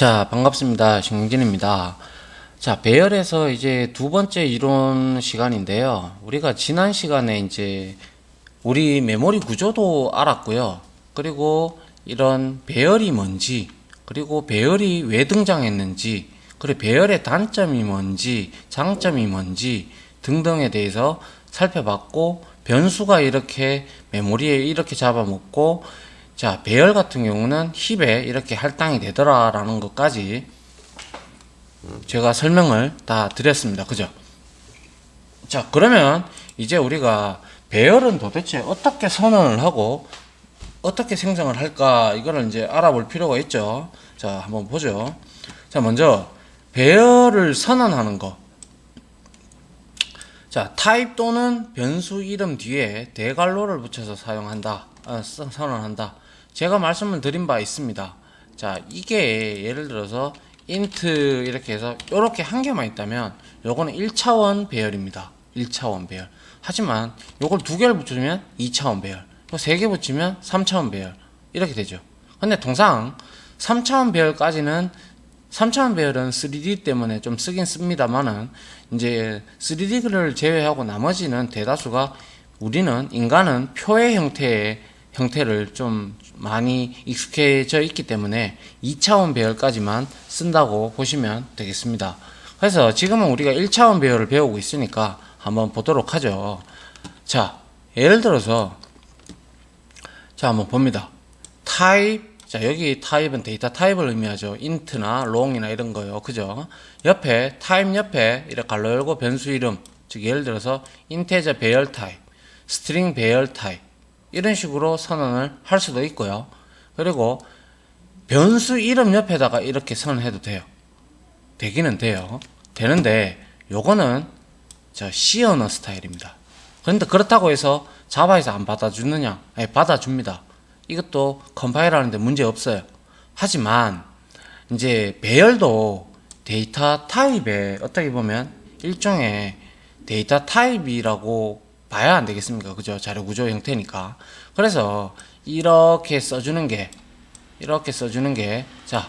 자, 반갑습니다. 신경진입니다. 자, 배열에서 이제 두 번째 이론 시간인데요. 우리가 지난 시간에 이제 우리 메모리 구조도 알았고요. 그리고 이런 배열이 뭔지, 그리고 배열이 왜 등장했는지, 그리고 배열의 단점이 뭔지, 장점이 뭔지 등등에 대해서 살펴봤고, 변수가 이렇게 메모리에 이렇게 잡아먹고, 자, 배열 같은 경우는 힙에 이렇게 할당이 되더라라는 것까지 제가 설명을 다 드렸습니다. 그죠? 자, 그러면 이제 우리가 배열은 도대체 어떻게 선언을 하고 어떻게 생성을 할까, 이거를 이제 알아볼 필요가 있죠. 자, 한번 보죠. 자, 먼저 배열을 선언하는 거. 자, 타입 또는 변수 이름 뒤에 대괄호를 붙여서 사용한다. 선언한다. 제가 말씀을 드린 바 있습니다. 자, 이게 예를 들어서 int 이렇게 해서 이렇게 한 개만 있다면 요거는 1차원 배열입니다. 1차원 배열. 하지만 요걸 두 개를 붙여주면 2차원 배열. 또 세 개 붙이면 3차원 배열. 이렇게 되죠. 근데 통상 3차원 배열까지는 3차원 배열은 3D 때문에 좀 쓰긴 씁니다만은 이제 3D를 제외하고 나머지는 대다수가 우리는 인간은 표의 형태를 좀 많이 익숙해져 있기 때문에 2차원 배열까지만 쓴다고 보시면 되겠습니다. 그래서 지금은 우리가 1차원 배열을 배우고 있으니까 한번 보도록 하죠. 자, 예를 들어서 자, 한번 봅니다. 타입. 자, 여기 타입은 데이터 타입을 의미하죠. int나 long이나 이런 거요. 그죠? 옆에 타입 옆에 이렇게 갈로 열고 변수 이름, 즉 예를 들어서 integer 배열 타입, string 배열 타입, 이런 식으로 선언을 할 수도 있고요. 그리고 변수 이름 옆에다가 이렇게 선언해도 돼요. 되기는 돼요. 되는데 요거는 저 C 언어 스타일입니다. 그런데 그렇다고 해서 자바에서 안 받아주느냐? 아니, 받아줍니다. 이것도 컴파일 하는데 문제 없어요. 하지만 이제 배열도 데이터 타입에 어떻게 보면 일종의 데이터 타입이라고 봐야 안 되겠습니까? 그죠? 자료 구조 형태니까. 그래서 이렇게 써주는 게 자,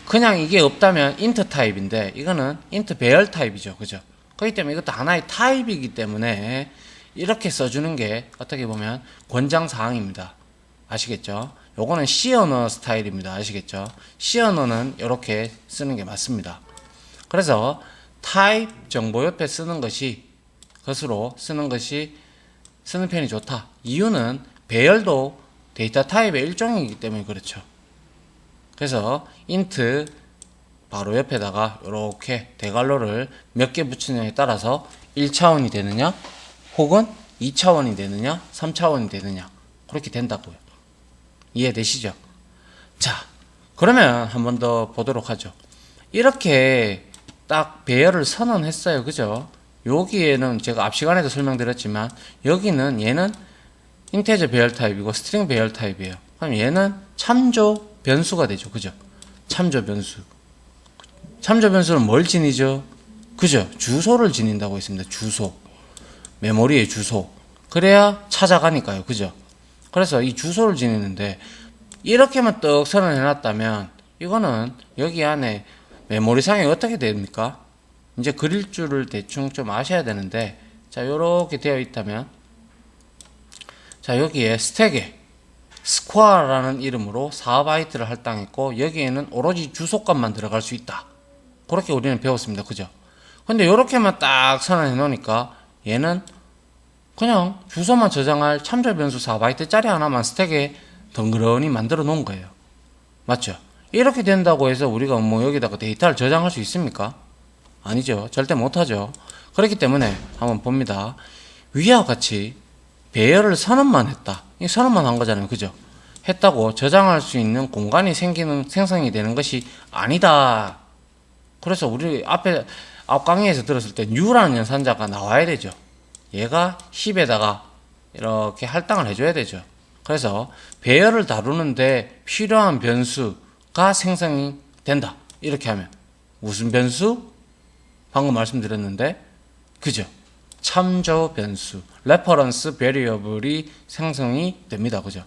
그냥 이게 없다면 int 타입인데 이거는 int 배열 타입이죠. 그죠? 그렇기 때문에 이것도 하나의 타입이기 때문에 이렇게 써주는 게 어떻게 보면 권장사항입니다. 아시겠죠? 요거는 C 언어 스타일입니다. 아시겠죠? C 언어는 이렇게 쓰는 게 맞습니다. 그래서 타입 정보 옆에 쓰는 것이, 것으로 쓰는 것이 쓰는 편이 좋다. 이유는 배열도 데이터 타입의 일종이기 때문에 그렇죠. 그래서 int 바로 옆에다가 이렇게 대괄호를 몇 개 붙이느냐에 따라서 1차원이 되느냐 혹은 2차원이 되느냐 3차원이 되느냐 그렇게 된다고요. 이해되시죠? 자, 그러면 한 번 더 보도록 하죠. 이렇게 딱 배열을 선언했어요. 그죠? 여기에는 제가 앞 시간에도 설명드렸지만 여기는 얘는 인테저 배열 타입이고 스트링 배열 타입이에요. 그럼 얘는 참조 변수가 되죠. 그죠? 참조 변수. 참조 변수는 뭘 지니죠? 그죠? 주소를 지닌다고 했습니다. 주소. 메모리의 주소. 그래야 찾아가니까요. 그죠? 그래서 이 주소를 지니는데 이렇게만 떡 선언해 놨다면 이거는 여기 안에 메모리상에 어떻게 됩니까? 이제 그릴 줄을 대충 좀 아셔야 되는데, 자, 요렇게 되어 있다면, 자, 여기에 스택에 스쿼어라는 이름으로 4바이트를 할당했고 여기에는 오로지 주소값만 들어갈 수 있다. 그렇게 우리는 배웠습니다. 그죠? 근데 요렇게만 딱 선언해 놓으니까 얘는 그냥 주소만 저장할 참조 변수 4바이트짜리 하나만 스택에 덩그러니 만들어 놓은 거예요. 맞죠? 이렇게 된다고 해서 우리가 뭐 여기다가 데이터를 저장할 수 있습니까? 아니죠. 절대 못하죠. 그렇기 때문에 한번 봅니다. 위와 같이 배열을 선언만 했다. 이 선언만 한 거잖아요. 그죠? 했다고 저장할 수 있는 공간이 생성이 되는 것이 아니다. 그래서 우리 앞 강의에서 들었을 때 U라는 연산자가 나와야 되죠. 얘가 힙에다가 이렇게 할당을 해줘야 되죠. 그래서 배열을 다루는데 필요한 변수가 생성이 된다. 이렇게 하면 무슨 변수? 방금 말씀드렸는데 그죠? 참조 변수, 레퍼런스 베리어블이 생성이 됩니다. 그죠?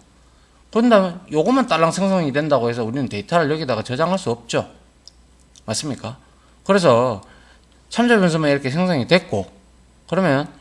그런다면 요것만 딸랑 생성이 된다고 해서 우리는 데이터를 여기다가 저장할 수 없죠. 맞습니까? 그래서 참조 변수만 이렇게 생성이 됐고, 그러면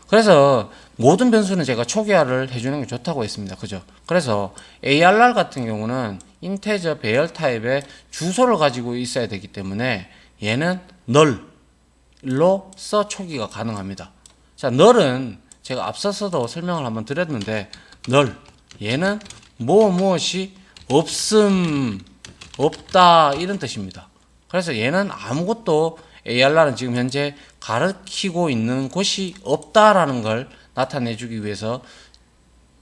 그래서 모든 변수는 제가 초기화를 해주는 게 좋다고 했습니다. 그죠? 그래서 ARR 같은 경우는 인테저 배열 타입의 주소를 가지고 있어야 되기 때문에 얘는 null로서 초기가 가능합니다. 자, null은 제가 앞서서도 설명을 한번 드렸는데, null 얘는 무엇이 없음, 없다 이런 뜻입니다. 그래서 얘는 아무것도 ARR은 지금 현재 가르치고 있는 곳이 없다라는 걸 나타내주기 위해서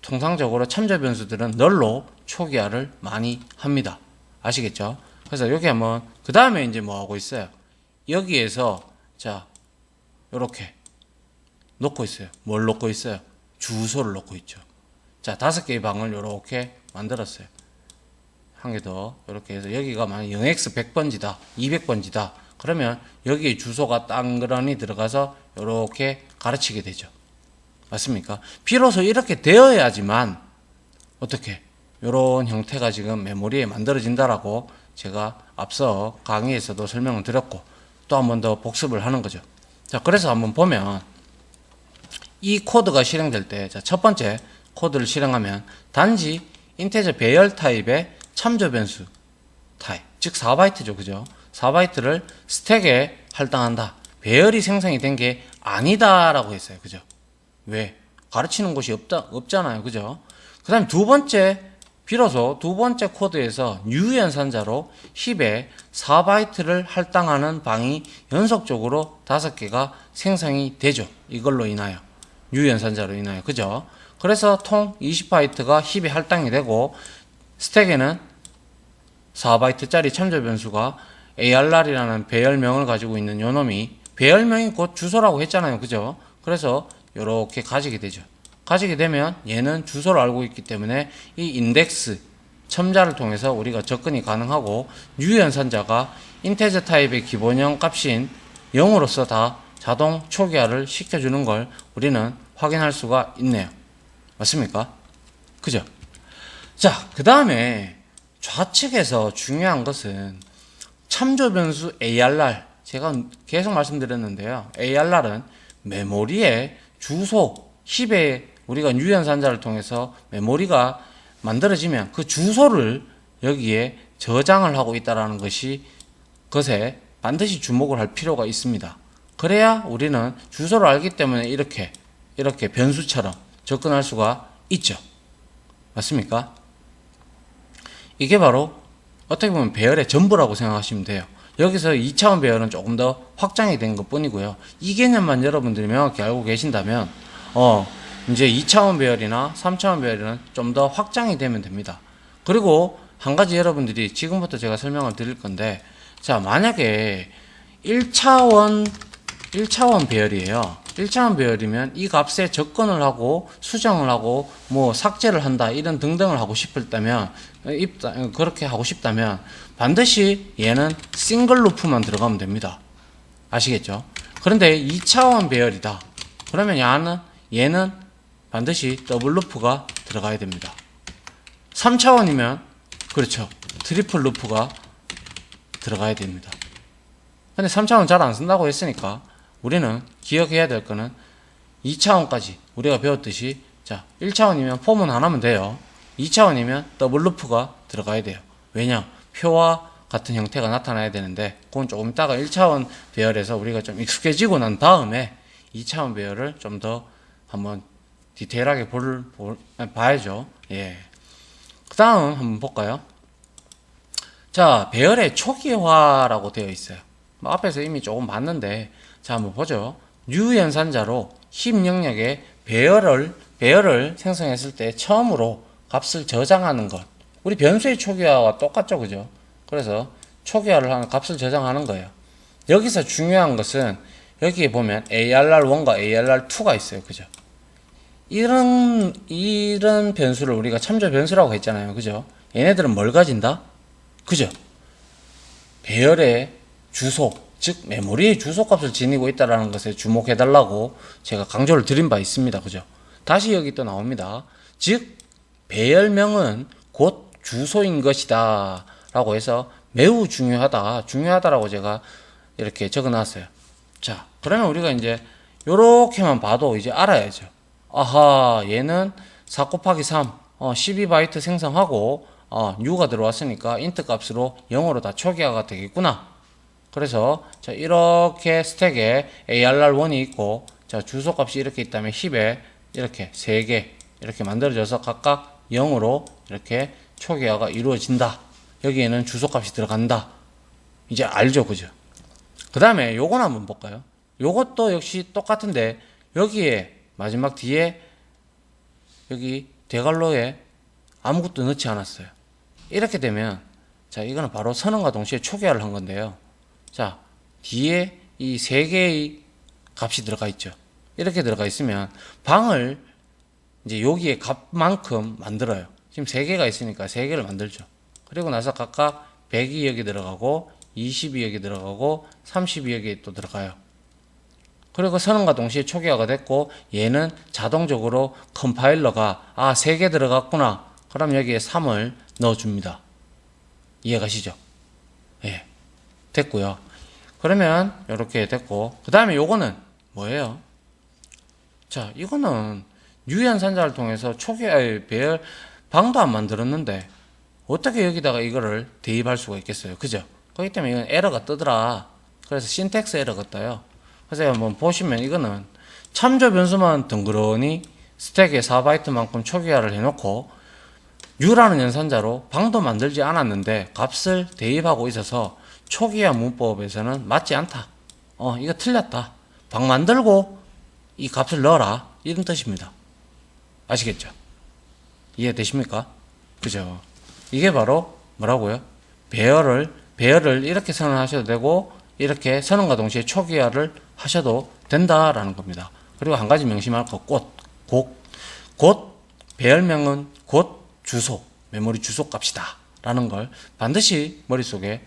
통상적으로 참조 변수들은 null로 초기화를 많이 합니다. 아시겠죠? 그래서 여기 한번 그 다음에 이제 뭐 하고 있어요? 여기에서 자 요렇게 놓고 있어요. 뭘 놓고 있어요? 주소를 놓고 있죠. 자, 5개의 방을 요렇게 만들었어요. 한 개 더 이렇게 해서 여기가 만약 0x 100번지다 200번지다 그러면 여기에 주소가 땅그러니 들어가서 이렇게 가르치게 되죠. 맞습니까? 비로소 이렇게 되어야지만 어떻게 이런 형태가 지금 메모리에 만들어진다라고 제가 앞서 강의에서도 설명을 드렸고 또 한 번 더 복습을 하는 거죠. 자, 그래서 한번 보면 이 코드가 실행될 때, 자, 첫 번째 코드를 실행하면 단지 인테저 배열 타입의 참조 변수 타입, 즉 4바이트죠. 그죠? 4바이트를 스택에 할당한다. 배열이 생성이 된 게 아니다라고 했어요. 그죠? 왜? 가르치는 곳이 없잖아요. 그죠? 그 다음에 두 번째, 비로소 두 번째 코드에서 new 연산자로 힙에 4바이트를 할당하는 방이 연속적으로 5개가 생성이 되죠. 이걸로 인하여. new 연산자로 인하여. 그죠? 그래서 통 20바이트가 힙에 할당이 되고 스택에는 4바이트짜리 참조 변수가 ARR이라는 배열명을 가지고 있는 요놈이 배열명이 곧 주소라고 했잖아요. 그죠? 그래서 이렇게 가지게 되죠. 가지게 되면 얘는 주소를 알고 있기 때문에 이 인덱스 첨자를 통해서 우리가 접근이 가능하고 new 연산자가 인테저 타입의 기본형 값인 0으로서 다 자동 초기화를 시켜주는 걸 우리는 확인할 수가 있네요. 맞습니까? 그죠? 자, 그 다음에 좌측에서 중요한 것은 참조 변수 ARR, 제가 계속 말씀드렸는데요. ARR은 메모리의 주소, 힙에 우리가 new 연산자를 통해서 메모리가 만들어지면 그 주소를 여기에 저장을 하고 있다는 것에 반드시 주목을 할 필요가 있습니다. 그래야 우리는 주소를 알기 때문에 이렇게 변수처럼 접근할 수가 있죠. 맞습니까? 이게 바로 어떻게 보면 배열의 전부라고 생각하시면 돼요. 여기서 2차원 배열은 조금 더 확장이 된 것 뿐이고요. 이 개념만 여러분들이 명확히 알고 계신다면 이제 2차원 배열이나 3차원 배열은 좀 더 확장이 되면 됩니다. 그리고 한 가지 여러분들이 지금부터 제가 설명을 드릴 건데, 자, 만약에 1차원 배열이에요. 1차원 배열이면 이 값에 접근을 하고 수정을 하고 뭐 삭제를 한다 이런 등등을 하고 싶다면 그렇게 하고 싶다면 반드시 얘는 싱글 루프만 들어가면 됩니다. 아시겠죠? 그런데 2차원 배열이다. 그러면 얘는 반드시 더블 루프가 들어가야 됩니다. 3차원이면 그렇죠. 트리플 루프가 들어가야 됩니다. 근데 3차원 잘 안 쓴다고 했으니까 우리는 기억해야 될 거는 2차원까지 우리가 배웠듯이 자 1차원이면 폼은 안 하면 돼요. 2차원이면 더블 루프가 들어가야 돼요. 왜냐? 표와 같은 형태가 나타나야 되는데 그건 조금 이따가 1차원 배열에서 우리가 좀 익숙해지고 난 다음에 2차원 배열을 좀 더 한번 디테일하게 봐야죠. 예. 그 다음 한번 볼까요? 자, 배열의 초기화라고 되어 있어요. 뭐 앞에서 이미 조금 봤는데 자, 한번 보죠. new 연산자로 힙 영역에 배열을 생성했을 때 처음으로 값을 저장하는 것. 우리 변수의 초기화와 똑같죠, 그죠? 그래서 초기화를 하는 값을 저장하는 거예요. 여기서 중요한 것은 여기에 보면 ARR1과 ARR2가 있어요, 그죠? 이런 변수를 우리가 참조 변수라고 했잖아요, 그죠? 얘네들은 뭘 가진다? 그죠? 배열의 주소, 즉 메모리의 주소값을 지니고 있다는 것에 주목해달라고 제가 강조를 드린 바 있습니다. 그죠? 다시 여기 또 나옵니다. 즉 배열명은 곧 주소인 것이다 라고 해서 매우 중요하다라고 제가 이렇게 적어 놨어요. 자, 그러면 우리가 이제 요렇게만 봐도 이제 알아야죠. 아하, 얘는 4 곱하기 3, 12바이트 생성하고, new가 들어왔으니까 int 값으로 0으로 다 초기화가 되겠구나. 그래서, 자, 이렇게 스택에 ARR1이 있고, 자, 주소 값이 이렇게 있다면 힙에 이렇게 3개, 이렇게 만들어져서 각각 0으로 이렇게 초기화가 이루어진다. 여기에는 주소 값이 들어간다. 이제 알죠, 그죠? 그 다음에 요건 한번 볼까요? 요것도 역시 똑같은데, 여기에 마지막 뒤에 여기 대괄호에 아무것도 넣지 않았어요. 이렇게 되면, 자, 이거는 바로 선언과 동시에 초기화를 한 건데요. 자, 뒤에 이 3개의 값이 들어가 있죠. 이렇게 들어가 있으면 방을 이제 여기에 값만큼 만들어요. 지금 3개가 있으니까 3개를 만들죠. 그리고 나서 각각 100이 여기 들어가고 20이 여기 들어가고 30이 여기 또 들어가요. 그리고 선언과 동시에 초기화가 됐고 얘는 자동적으로 컴파일러가 3개 들어갔구나. 그럼 여기에 3을 넣어줍니다. 이해가시죠? 예. 됐고요. 그러면 이렇게 됐고 그 다음에 요거는 뭐예요? 자, 이거는 유연산자를 통해서 초기화의 배열 방도 안 만들었는데 어떻게 여기다가 이거를 대입할 수가 있겠어요? 그죠? 그렇기 때문에 이건 에러가 뜨더라. 그래서 신텍스 에러가 떠요. 그래서 한번 보시면 이거는 참조 변수만 덩그러니 스택에 4바이트만큼 초기화를 해놓고 U라는 연산자로 방도 만들지 않았는데 값을 대입하고 있어서 초기화 문법에서는 맞지 않다. 이거 틀렸다. 방 만들고 이 값을 넣어라. 이런 뜻입니다. 아시겠죠? 이해되십니까? 그죠? 이게 바로 뭐라고요? 배열을 이렇게 선언하셔도 되고 이렇게 선언과 동시에 초기화를 하셔도 된다라는 겁니다. 그리고 한 가지 명심할 거 곧 배열명은 곧 주소, 메모리 주소 값이다 라는 걸 반드시 머릿속에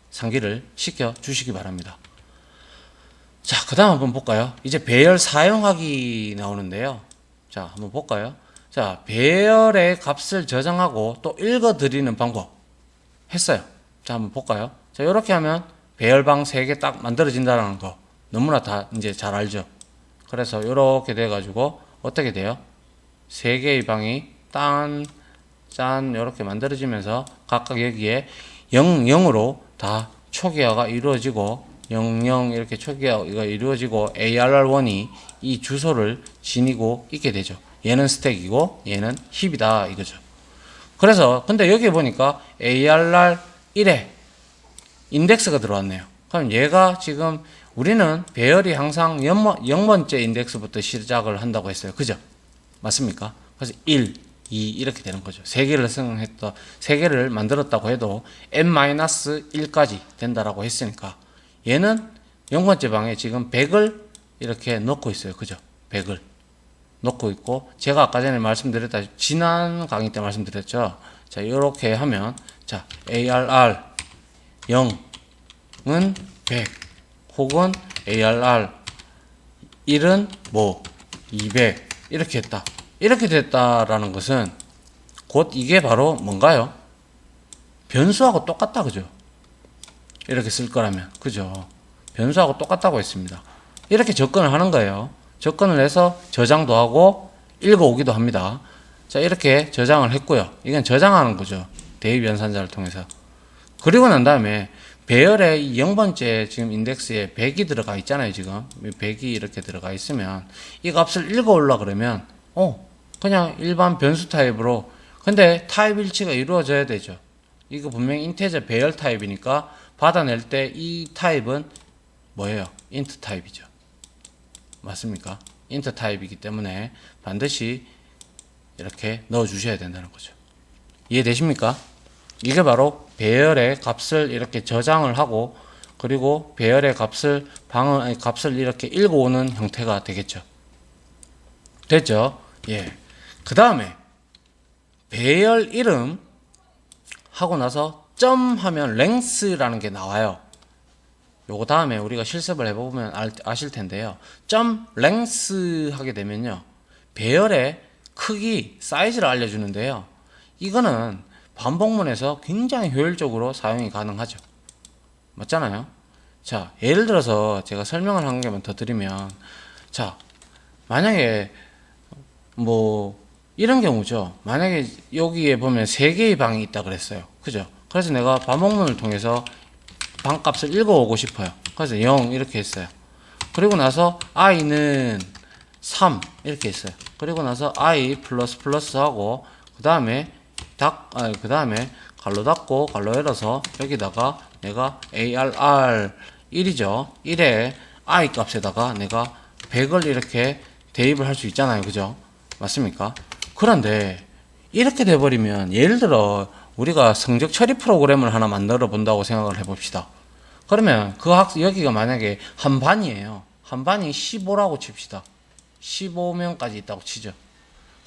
상기를 시켜 주시기 바랍니다. 자, 그 다음 한번 볼까요? 이제 배열 사용하기 나오는데요. 자, 한번 볼까요? 자, 배열의 값을 저장하고 또 읽어드리는 방법 했어요. 자, 한번 볼까요? 자, 이렇게 하면 배열방 3개 딱 만들어진다는 거 너무나 다 이제 잘 알죠. 그래서 이렇게 돼가지고 어떻게 돼요? 3개의 방이 짠 이렇게 만들어지면서 각각 여기에 00으로 다 초기화가 이루어지고 00 이렇게 초기화가 이루어지고 ARR1이 이 주소를 지니고 있게 되죠. 얘는 스택이고 얘는 힙이다 이거죠. 그래서 근데 여기 보니까 ARR1에 인덱스가 들어왔네요. 그럼 얘가 지금 우리는 배열이 항상 0번째 인덱스부터 시작을 한다고 했어요. 그죠? 맞습니까? 그래서 1, 2 이렇게 되는 거죠. 3개를 생성했다, 3개를 만들었다고 해도 n-1까지 된다라고 했으니까 얘는 0번째 방에 지금 100을 이렇게 넣고 있어요. 그죠? 100을 넣고 있고 제가 아까 전에 말씀드렸다 지난 강의 때 말씀드렸죠. 자, 이렇게 하면 자, ARR 0은 100 혹은 ARR 1은 뭐 200 이렇게 했다. 이렇게 됐다라는 것은 곧 이게 바로 뭔가요? 변수하고 똑같다. 그죠? 이렇게 쓸 거라면. 그죠? 변수하고 똑같다고 했습니다. 이렇게 접근을 하는 거예요. 접근을 해서 저장도 하고 읽어오기도 합니다. 자, 이렇게 저장을 했고요. 이건 저장하는 거죠. 대입 연산자를 통해서. 그리고 난 다음에 배열의 0번째 지금 인덱스에 100이 들어가 있잖아요. 지금 100이 이렇게 들어가 있으면 이 값을 읽어올라 그러면 그냥 일반 변수 타입으로 근데 타입 일치가 이루어져야 되죠. 이거 분명히 인테저 배열 타입이니까 받아낼 때 이 타입은 뭐예요? 인트 타입이죠. 맞습니까? 인트 타입이기 때문에 반드시 이렇게 넣어 주셔야 된다는 거죠. 이해되십니까? 이게 바로 배열의 값을 이렇게 저장을 하고 그리고 배열의 값을 값을 이렇게 읽어오는 형태가 되겠죠. 됐죠? 예. 그 다음에 배열 이름 하고 나서 점 하면 length라는 게 나와요. 요거 다음에 우리가 실습을 해보면 아실 텐데요. 점 length 하게 되면요. 배열의 크기, 사이즈를 알려주는데요. 이거는 반복문에서 굉장히 효율적으로 사용이 가능하죠. 맞잖아요. 자, 예를 들어서 제가 설명을 한 개만 더 드리면, 자, 만약에 뭐 이런 경우죠. 만약에 여기에 보면 3개의 방이 있다 그랬어요. 그죠? 그래서 내가 반복문을 통해서 방값을 읽어오고 싶어요. 그래서 0 이렇게 했어요. 그리고 나서 i는 3 이렇게 했어요. 그리고 나서 i 플러스 플러스 하고 그 다음에 그 다음에 갈로 닫고 갈로 열어서 여기다가 내가 arr 1이죠. 1에 i 값에다가 내가 100을 이렇게 대입을 할 수 있잖아요. 그죠? 맞습니까? 그런데 이렇게 돼버리면 예를 들어 우리가 성적 처리 프로그램을 하나 만들어 본다고 생각을 해봅시다. 그러면 여기가 만약에 한 반이에요. 한 반이 15라고 칩시다. 15명까지 있다고 치죠.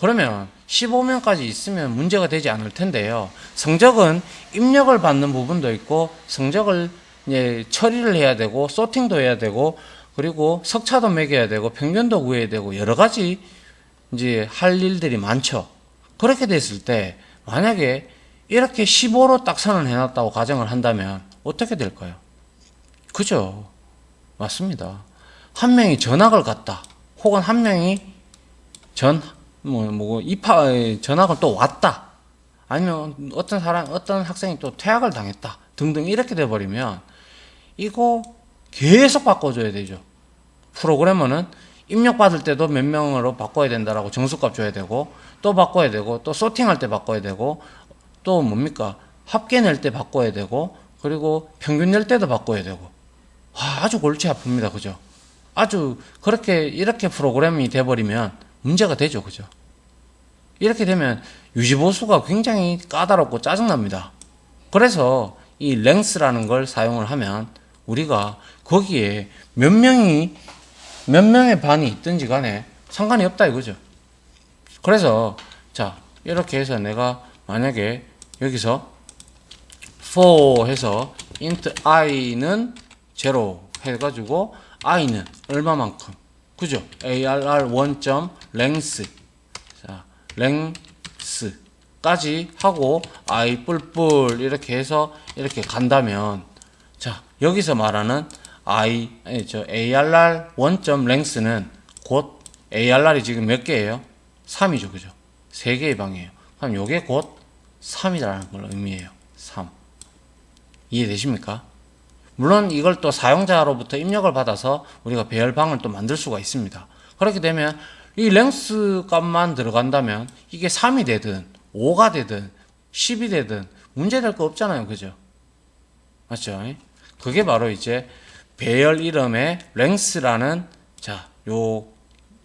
그러면 15명까지 있으면 문제가 되지 않을 텐데요. 성적은 입력을 받는 부분도 있고 성적을 이제 처리를 해야 되고 소팅도 해야 되고 그리고 석차도 매겨야 되고 평균도 구해야 되고 여러 가지 이제 할 일들이 많죠. 그렇게 됐을 때 만약에 이렇게 15로 딱 선을 해놨다고 가정을 한다면 어떻게 될까요? 그죠? 맞습니다. 한 명이 전학을 갔다. 혹은 한 명이 전학을 또 왔다. 아니면 어떤 학생이 또 퇴학을 당했다. 등등 이렇게 돼버리면 이거 계속 바꿔줘야 되죠. 프로그래머는 입력받을 때도 몇 명으로 바꿔야 된다라고 정수값 줘야 되고 또 바꿔야 되고 또 소팅할 때 바꿔야 되고 또 뭡니까? 합계 낼 때 바꿔야 되고 그리고 평균 낼 때도 바꿔야 되고 아주 골치 아픕니다. 그죠? 아주 이렇게 프로그램이 돼버리면 문제가 되죠. 그죠? 이렇게 되면 유지보수가 굉장히 까다롭고 짜증납니다. 그래서 이 랭스라는 걸 사용을 하면 우리가 거기에 몇 명의 반이 있든지 간에 상관이 없다 이거죠. 그래서 자 이렇게 해서 내가 만약에 여기서 for 해서 int i는 0 해가지고 i는 얼마만큼 그죠? arr 1.length 자 length까지 하고 i 뿔뿔 이렇게 해서 이렇게 간다면 자 여기서 말하는 arr 1.length는 곧 arr이 지금 몇 개예요? 3이죠. 그죠? 3개의 방이에요. 그럼 요게 곧 3이라는 걸 의미해요. 3. 이해되십니까? 물론 이걸 또 사용자로부터 입력을 받아서 우리가 배열방을 또 만들 수가 있습니다. 그렇게 되면 이 랭스 값만 들어간다면 이게 3이 되든 5가 되든 10이 되든 문제될 거 없잖아요. 그죠? 맞죠? 그게 바로 이제 배열 이름의 랭스라는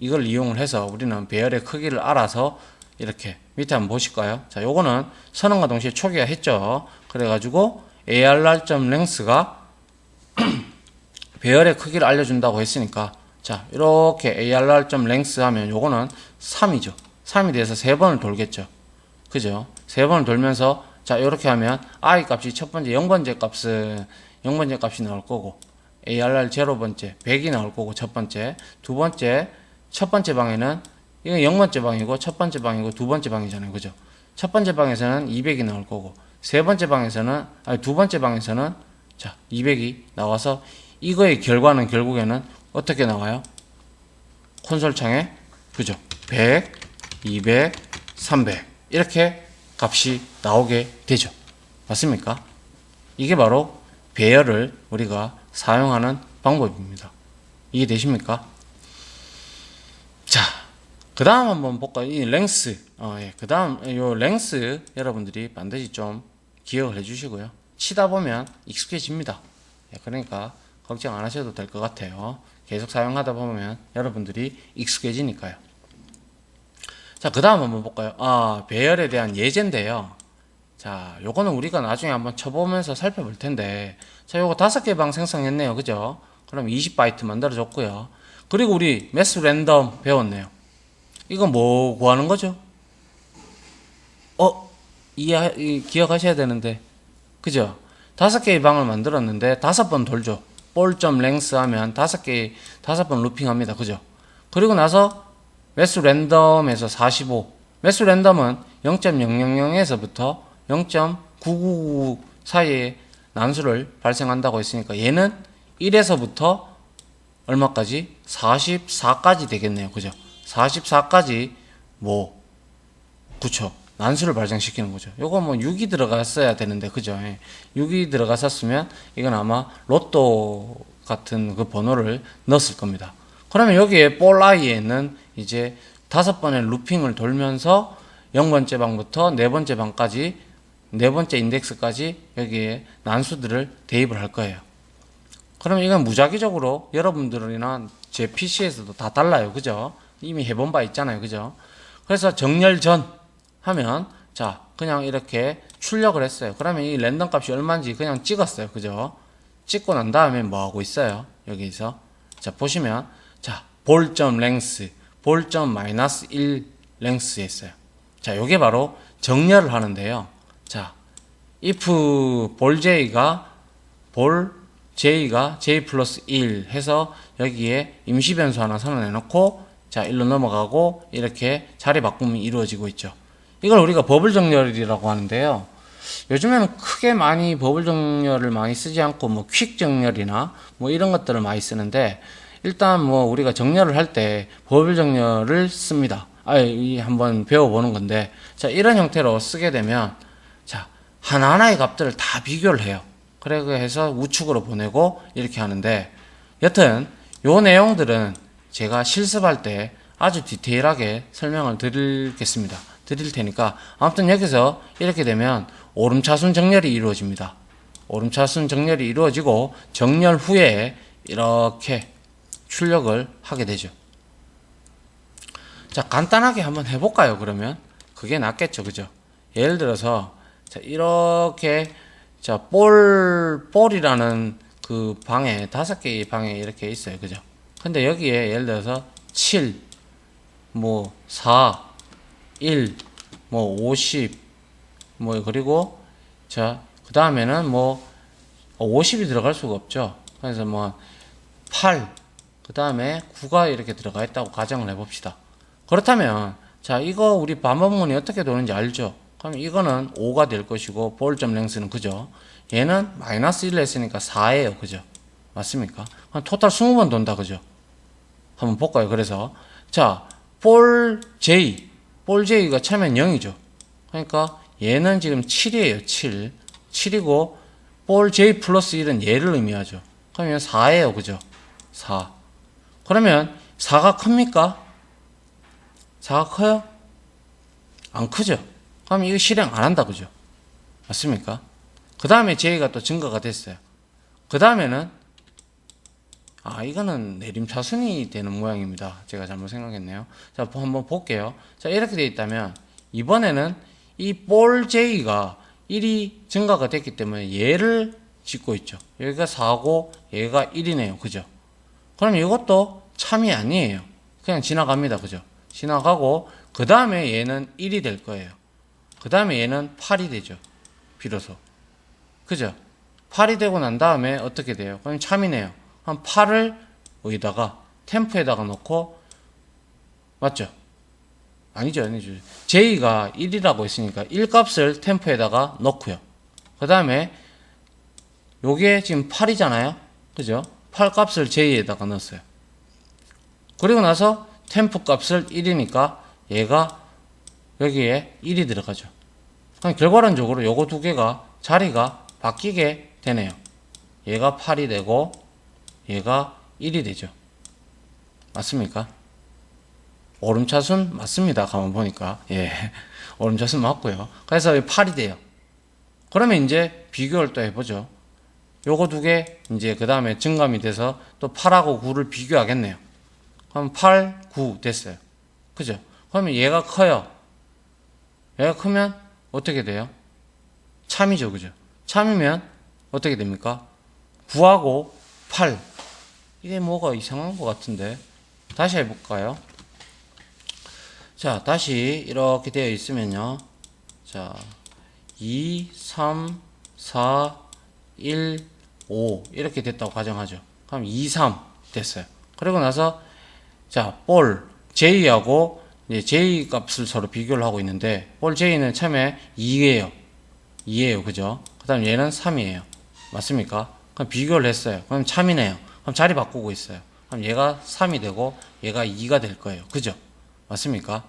이걸 이용을 해서 우리는 배열의 크기를 알아서 이렇게 밑에 한번 보실까요? 자, 요거는 선언과 동시에 초기화했죠. 그래가지고 arr.length가 배열의 크기를 알려준다고 했으니까 자 이렇게 arr.length 하면 요거는 3이죠. 3이 돼서 3번을 돌겠죠. 그죠? 3번을 돌면서 자 이렇게 하면 i 값이 첫 번째 0번째 값은 0번째 값이 나올 거고 arr 0번째 100이 나올 거고 첫 번째 두 번째 첫 번째 방에는 이건 0번째 방이고 첫 번째 방이고 두 번째 방이잖아요. 그죠? 첫 번째 방에서는 200이 나올 거고 두 번째 방에서는 자 200이 나와서 이거의 결과는 결국에는 어떻게 나와요? 콘솔 창에 그죠? 100, 200, 300 이렇게 값이 나오게 되죠. 맞습니까? 이게 바로 배열을 우리가 사용하는 방법입니다. 이해되십니까? 자, 그 다음 한번 볼까요? 이 랭스. 그 다음, 요 랭스 여러분들이 반드시 좀 기억을 해 주시고요. 치다 보면 익숙해집니다. 그러니까 걱정 안 하셔도 될 것 같아요. 계속 사용하다 보면 여러분들이 익숙해지니까요. 자, 그 다음 한번 볼까요? 배열에 대한 예제인데요. 자, 요거는 우리가 나중에 한번 쳐보면서 살펴볼 텐데, 자, 요거 5개 방 생성했네요. 그죠? 그럼 20바이트 만들어줬고요. 그리고 우리 매스 랜덤 배웠네요. 이건 뭐 구하는 거죠? 기억하셔야 되는데. 그죠? 5개의 방을 만들었는데 5번 돌죠. 볼.랭스 하면 5번 루핑합니다. 그죠? 그리고 나서 매스 랜덤에서 45. 매스 랜덤은 0.000에서부터 0.999 사이에 난수를 발생한다고 했으니까 얘는 1에서부터 얼마까지? 44까지 되겠네요. 그죠? 44까지 뭐 그쵸. 난수를 발생시키는 거죠. 요거 뭐 6이 들어갔어야 되는데 그죠? 예. 6이 들어갔었으면 이건 아마 로또 같은 그 번호를 넣었을 겁니다. 그러면 여기에 볼 i에는 이제 5번의 루핑을 돌면서 0번째 방부터 4번째 방까지 4번째 인덱스까지 여기에 난수들을 대입을 할 거예요. 그럼 이건 무작위적으로 여러분들이나 제 PC에서도 다 달라요. 그죠? 이미 해본 바 있잖아요. 그죠? 그래서 정렬 전 하면 자 그냥 이렇게 출력을 했어요. 그러면 이 랜덤 값이 얼마인지 그냥 찍었어요. 그죠? 찍고 난 다음에 뭐 하고 있어요? 여기서 자 보시면 자 볼점 랭스 볼점 마이너스 1 랭스 했어요. 자 요게 바로 정렬을 하는데요. 자 if 볼 j가 j 플러스 1 해서 여기에 임시 변수 하나 선언해 놓고 자 1로 넘어가고 이렇게 자리 바꿈이 이루어지고 있죠. 이걸 우리가 버블 정렬이라고 하는데요. 요즘에는 크게 많이 버블 정렬을 많이 쓰지 않고 뭐 퀵 정렬이나 뭐 이런 것들을 많이 쓰는데 일단 뭐 우리가 정렬을 할 때 버블 정렬을 씁니다. 한번 배워보는 건데 자 이런 형태로 쓰게 되면 자 하나하나의 값들을 다 비교를 해요. 그래 해서 우측으로 보내고 이렇게 하는데 여튼 요 내용들은 제가 실습할 때 아주 디테일하게 설명을 드릴 테니까 아무튼 여기서 이렇게 되면 오름차순 정렬이 이루어집니다. 오름차순 정렬이 이루어지고 정렬 후에 이렇게 출력을 하게 되죠. 자 간단하게 한번 해볼까요? 그러면 그게 낫겠죠. 그죠? 예를 들어서 자 이렇게 자 볼이라는 그 방에 5개의 방에 이렇게 있어요. 그죠? 근데 여기에 예를 들어서 7 뭐 4 1 뭐 50 뭐 그리고 자 그 다음에는 뭐 50이 들어갈 수가 없죠. 그래서 뭐 8 그 다음에 9가 이렇게 들어가 있다고 가정을 해봅시다. 그렇다면 자 이거 우리 반복문이 어떻게 도는지 알죠? 그럼 이거는 5가 될 것이고 볼점 랭스는 그죠? 얘는 마이너스 1을 했으니까 4예요. 그죠? 맞습니까? 그럼 토탈 20번 돈다. 그죠? 한번 볼까요? 그래서 자 볼 J가 처음엔 0이죠. 그러니까 얘는 지금 7이에요. 7이고 볼 J 플러스 1은 얘를 의미하죠. 그러면 4예요. 그죠? 4. 그러면 4가 큽니까? 4가 커요? 안 크죠? 그럼 이거 실행 안 한다. 그죠? 맞습니까? 그 다음에 J가 또 증가가 됐어요. 그 다음에는 이거는 내림차순이 되는 모양입니다. 제가 잘못 생각했네요. 자, 한번 볼게요. 자, 이렇게 되어 있다면, 이번에는 이 볼 J가 1이 증가가 됐기 때문에 얘를 짓고 있죠. 여기가 4고, 얘가 1이네요. 그죠? 그럼 이것도 참이 아니에요. 그냥 지나갑니다. 그죠? 지나가고, 그 다음에 얘는 1이 될 거예요. 그 다음에 얘는 8이 되죠. 비로소. 그죠? 8이 되고 난 다음에 어떻게 돼요? 그럼 참이네요. 한 8을 여기다가 템프에다가 놓고 맞죠? 아니죠. J가 1이라고 했으니까 1 값을 템프에다가 넣고요. 그 다음에 요게 지금 8이잖아요. 그죠? 8 값을 J에다가 넣었어요. 그리고 나서 템프 값을 1이니까 얘가 여기에 1이 들어가죠. 그럼 결과론적으로 요거 두 개가 자리가 바뀌게 되네요. 얘가 8이 되고 얘가 1이 되죠. 맞습니까? 오름차순 맞습니다. 가만 보니까. 예. 오름차순 맞고요. 그래서 8이 돼요. 그러면 이제 비교를 또 해보죠. 요거 두 개, 이제 그 다음에 증감이 돼서 또 8하고 9를 비교하겠네요. 그럼 8, 9 됐어요. 그죠? 그러면 얘가 커요. 얘가 크면 어떻게 돼요? 참이죠. 그죠? 참이면 어떻게 됩니까? 9하고 8. 이게 뭐가 이상한 것 같은데. 다시 해볼까요? 자, 다시 이렇게 되어 있으면요. 자, 2, 3, 4, 1, 5 이렇게 됐다고 가정하죠. 그럼 2, 3 됐어요. 그리고 나서 자, 볼 J하고 이제 J 값을 서로 비교를 하고 있는데 볼 J는 처음에 2예요. 2예요. 그죠? 그 다음 얘는 3이에요. 맞습니까? 그럼 비교를 했어요. 그럼 참이네요. 그럼 자리 바꾸고 있어요. 그럼 얘가 3이 되고 얘가 2가 될 거예요. 그죠? 맞습니까?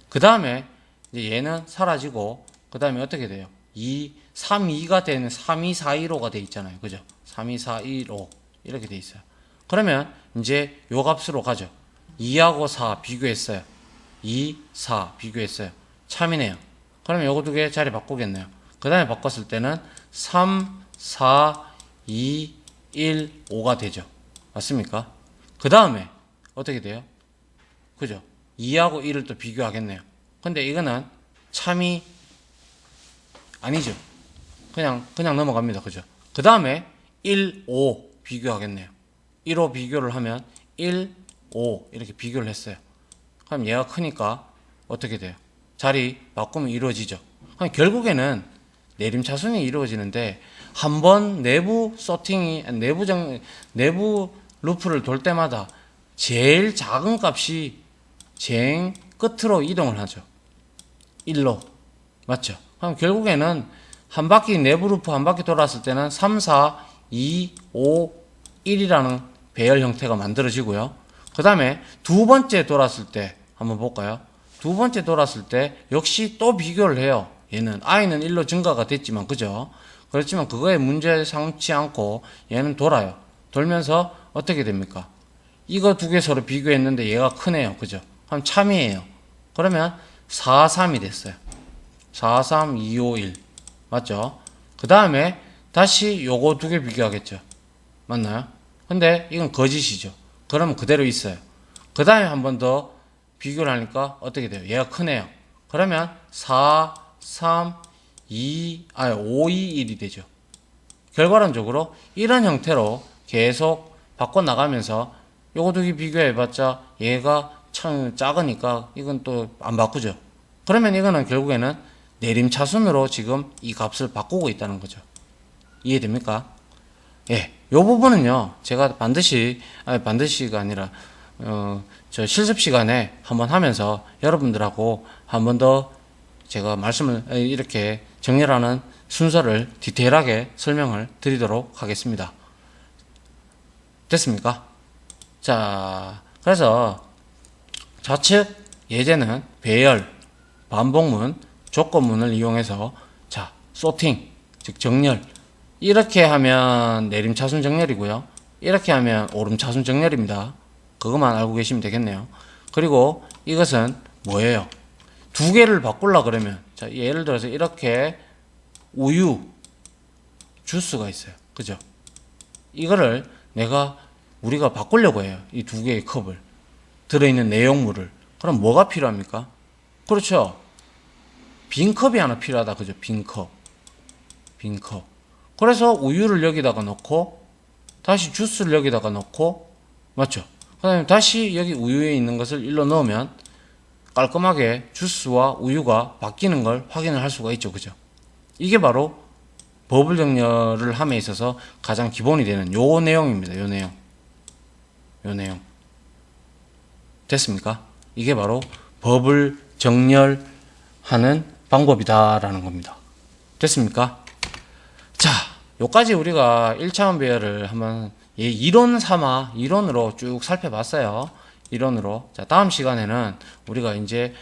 그 다음에 이제 얘는 사라지고 그 다음에 어떻게 돼요? 3, 2가 되는 3, 2, 4, 1, 5가 돼 있잖아요. 그죠? 3, 2, 4, 1, 5 이렇게 돼 있어요. 그러면 이제 요 값으로 가죠. 2하고 4 비교했어요. 2, 4 비교했어요. 참이네요. 그러면 요거 두 개 자리 바꾸겠네요. 그 다음에 바꿨을 때는 3, 4, 2, 1, 5가 되죠. 맞습니까? 그 다음에 어떻게 돼요? 그죠? 2하고 1을 또 비교하겠네요. 근데 이거는 참이 아니죠. 그냥 넘어갑니다. 그죠? 그 다음에 1, 5 비교하겠네요. 1, 5 비교를 하면 1, 5 이렇게 비교를 했어요. 그럼 얘가 크니까 어떻게 돼요? 자리 바꾸면 이루어지죠. 그럼 결국에는 내림차순이 이루어지는데 한번 내부 서팅이 내부 루프를 돌 때마다 제일 작은 값이 제일 끝으로 이동을 하죠. 1로. 맞죠? 그럼 결국에는 한 바퀴 내부 루프 한 바퀴 돌았을 때는 3, 4, 2, 5, 1이라는 배열 형태가 만들어지고요. 그 다음에 두 번째 돌았을 때 한번 볼까요? 두 번째 돌았을 때 역시 또 비교를 해요. 얘는 i는 1로 증가가 됐지만 그죠? 그렇지만 그거에 문제 삼지 않고 얘는 돌아요. 돌면서 어떻게 됩니까? 이거 두 개 서로 비교했는데 얘가 크네요. 그죠? 그럼 참이에요. 그러면 4, 3이 됐어요. 4, 3, 2, 5, 1. 맞죠? 그 다음에 다시 요거 두 개 비교하겠죠. 맞나요? 근데 이건 거짓이죠. 그러면 그대로 있어요. 그 다음에 한 번 더 비교를 하니까 어떻게 돼요? 얘가 크네요. 그러면 4, 3, 5, 2, 1이 되죠. 결과론적으로 이런 형태로 계속 바꿔나가면서 요거 두 개 비교해봤자 얘가 참 작으니까 이건 또 안 바꾸죠. 그러면 이거는 결국에는 내림차순으로 지금 이 값을 바꾸고 있다는 거죠. 이해됩니까? 예, 요 부분은요, 제가 반드시가 아니라, 저 실습 시간에 한번 하면서 여러분들하고 한 번 더 제가 말씀을 이렇게 정렬하는 순서를 디테일하게 설명을 드리도록 하겠습니다. 됐습니까? 자, 그래서 좌측 예제는 배열, 반복문, 조건문을 이용해서 자, 소팅, 즉 정렬 이렇게 하면 내림차순 정렬이고요. 이렇게 하면 오름차순 정렬입니다. 그것만 알고 계시면 되겠네요. 그리고 이것은 뭐예요? 두 개를 바꾸려 그러면 자, 예를 들어서 이렇게 우유 주스가 있어요. 그죠? 이거를 우리가 바꾸려고 해요. 이 두 개의 컵을 들어있는 내용물을. 그럼 뭐가 필요합니까? 그렇죠. 빈 컵이 하나 필요하다. 그죠? 빈 컵. 그래서 우유를 여기다가 넣고 다시 주스를 여기다가 넣고 맞죠? 그 다음에 다시 여기 우유에 있는 것을 일로 넣으면 깔끔하게 주스와 우유가 바뀌는 걸 확인을 할 수가 있죠. 그죠? 이게 바로 버블 정렬을 함에 있어서 가장 기본이 되는 요 내용입니다. 요 내용. 됐습니까? 이게 바로 버블 정렬하는 방법이다라는 겁니다. 됐습니까? 자, 요까지 우리가 1차원 배열을 한번 이론으로 쭉 살펴봤어요. 이론으로. 자, 다음 시간에는 우리가 이제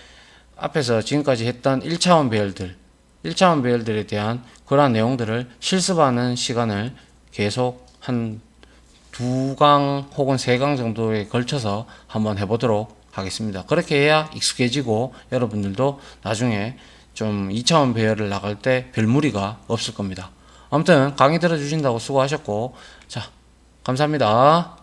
앞에서 지금까지 했던 1차원 배열들에 대한 그러한 내용들을 실습하는 시간을 계속 한 2강 혹은 3강 정도에 걸쳐서 한번 해보도록 하겠습니다. 그렇게 해야 익숙해지고 여러분들도 나중에 좀 2차원 배열을 나갈 때 별 무리가 없을 겁니다. 아무튼 강의 들어주신다고 수고하셨고, 자, 감사합니다.